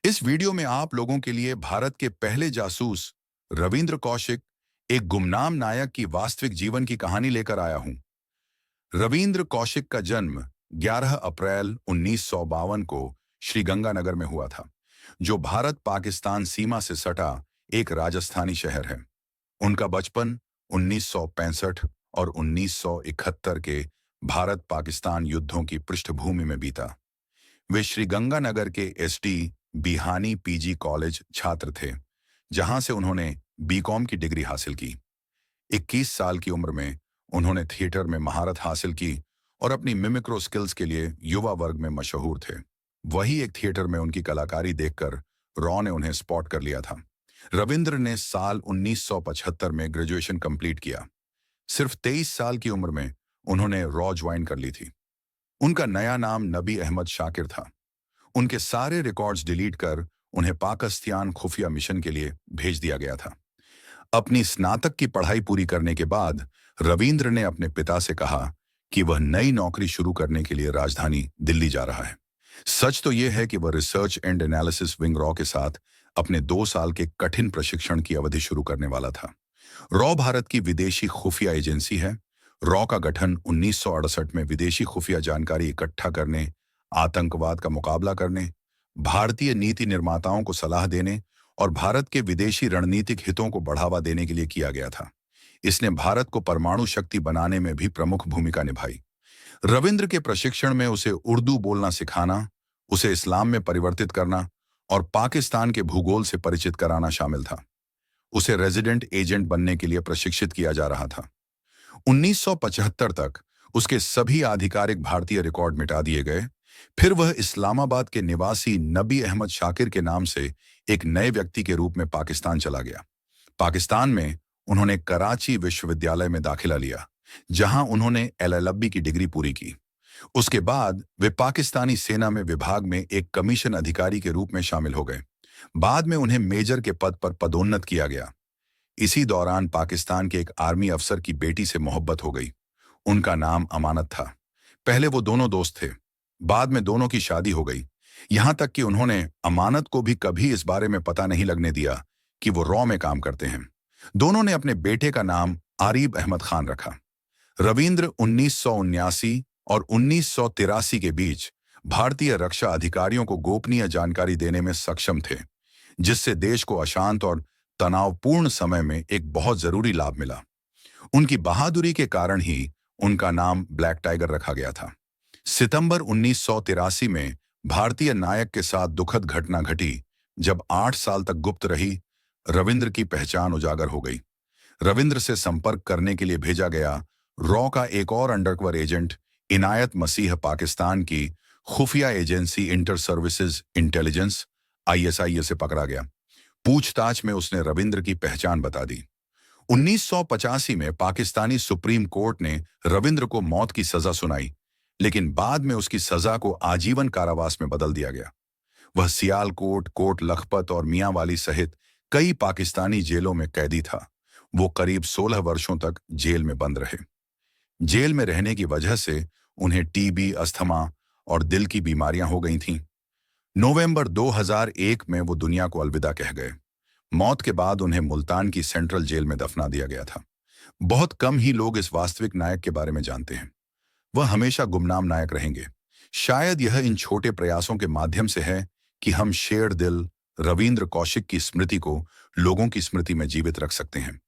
इस वीडियो में आप लोगों के लिए भारत के पहले जासूस रविंद्र कौशिक, एक गुमनाम नायक की वास्तविक जीवन की कहानी लेकर आया हूं। रविंद्र कौशिक का जन्म 11 अप्रैल 1952 को श्रीगंगानगर में हुआ था, जो भारत पाकिस्तान सीमा से सटा एक राजस्थानी शहर है। उनका बचपन 1965 और 1971 के भारत पाकिस्तान युद्धों की पृष्ठभूमि में बीता। वे श्रीगंगानगर के एसडी बिहानी पीजी कॉलेज छात्र थे, जहां से उन्होंने बीकॉम की डिग्री हासिल की। 21 साल की उम्र में उन्होंने थिएटर में महारत हासिल की और अपनी मिमिक्रो स्किल्स के लिए युवा वर्ग में मशहूर थे। वही एक थिएटर में उनकी कलाकारी देखकर रॉ ने उन्हें स्पॉट कर लिया था। रविंद्र ने साल 1975 में ग्रेजुएशन कंप्लीट किया। सिर्फ 23 साल की उम्र में उन्होंने रॉ ज्वाइन कर ली थी। उनका नया नाम नबी अहमद शाकिर था। उनके सारे रिकॉर्ड्स डिलीट कर उन्हें पाकिस्तान खुफिया मिशन के लिए भेज दिया गया था। अपनी स्नातक की पढ़ाई पूरी करने के बाद रविंद्र ने अपने पिता से कहा कि वह नई नौकरी शुरू करने के लिए राजधानी दिल्ली जा रहा है। सच तो यह है कि वह research and analysis wing raw के साथ अपने 2 साल के कठिन प्रशिक्षण की अवधि शुरू करने वाला था। रॉ भारत की विदेशी खुफिया एजेंसी है। रॉ का गठन 1968 में विदेशी खुफिया जानकारी इकट्ठा करने, आतंकवाद का मुकाबला करने, भारतीय नीति निर्माताओं को सलाह देने और भारत के विदेशी रणनीतिक हितों को बढ़ावा देने के लिए किया गया था। इसने भारत को परमाणु शक्ति बनाने में भी प्रमुख भूमिका निभाई। रविंद्र के प्रशिक्षण में उसे उर्दू बोलना सिखाना, उसे इस्लाम में परिवर्तित करना और पाकिस्तान के भूगोल से परिचित कराना शामिल था। उसे रेजिडेंट एजेंट बनने के लिए प्रशिक्षित किया जा रहा था। 1975 तक उसके सभी आधिकारिक भारतीय रिकॉर्ड मिटा दिए गए। फिर वह इस्लामाबाद के निवासी नबी अहमद शाकिर के नाम से एक नए व्यक्ति के रूप में पाकिस्तान चला गया। पाकिस्तान में उन्होंने कराची विश्वविद्यालय में दाखिला लिया, जहां उन्होंने एलएलबी की डिग्री पूरी की। उसके बाद वे पाकिस्तानी सेना में विभाग में एक कमीशन अधिकारी के रूप में शामिल हो गए। बाद में उन्हें मेजर के पद पर पदोन्नत किया गया। इसी दौरान पाकिस्तान के एक आर्मी अफसर की बेटी से मोहब्बत हो गई। उनका नाम अमानत था। पहले वो दोनों दोस्त थे, बाद में दोनों की शादी हो गई। यहां तक कि उन्होंने अमानत को भी कभी इस बारे में पता नहीं लगने दिया कि वो रॉ में काम करते हैं। दोनों ने अपने बेटे का नाम आरिब अहमद खान रखा। रविंद्र 1979 और 1983 के बीच भारतीय रक्षा अधिकारियों को गोपनीय जानकारी देने में सक्षम थे, जिससे देश को अशांत और तनावपूर्ण समय में एक बहुत जरूरी लाभ मिला। उनकी बहादुरी के कारण ही उनका नाम ब्लैक टाइगर रखा गया था। सितंबर 1983 में भारतीय नायक के साथ दुखद घटना घटी, जब 8 साल तक गुप्त रही रविंद्र की पहचान उजागर हो गई। रविंद्र से संपर्क करने के लिए भेजा गया रॉ का एक और अंडरकवर एजेंट इनायत मसीह पाकिस्तान की खुफिया agency inter services intelligence ISI से पकड़ा गया। पूछताछ में उसने रविंद्र की पहचान बता दी। 1985 में पाकिस्तानी सुप्रीम कोर्ट ने रविंद्र को मौत की सजा सुनाई, लेकिन बाद में उसकी सजा को आजीवन कारावास में बदल दिया गया। वह सियालकोट, कोट लखपत और मियांवाली सहित कई पाकिस्तानी जेलों में कैदी था। वो करीब 16 वर्षों तक जेल में बंद रहे। जेल में रहने की वजह से उन्हें टीबी, अस्थमा और दिल की बीमारियां हो गई थीं। नवंबर 2001 में वो दुनिया को अलविदा कह गए। मौत के बाद उन्हें मुल्तान की सेंट्रल जेल में दफना दिया गया था। बहुत कम ही लोग इस वास्तविक नायक के बारे में जानते हैं। वह हमेशा गुमनाम नायक रहेंगे। शायद यह इन छोटे प्रयासों के माध्यम से है कि हम शेर दिल रविंद्र कौशिक की स्मृति को लोगों की स्मृति में जीवित रख सकते हैं।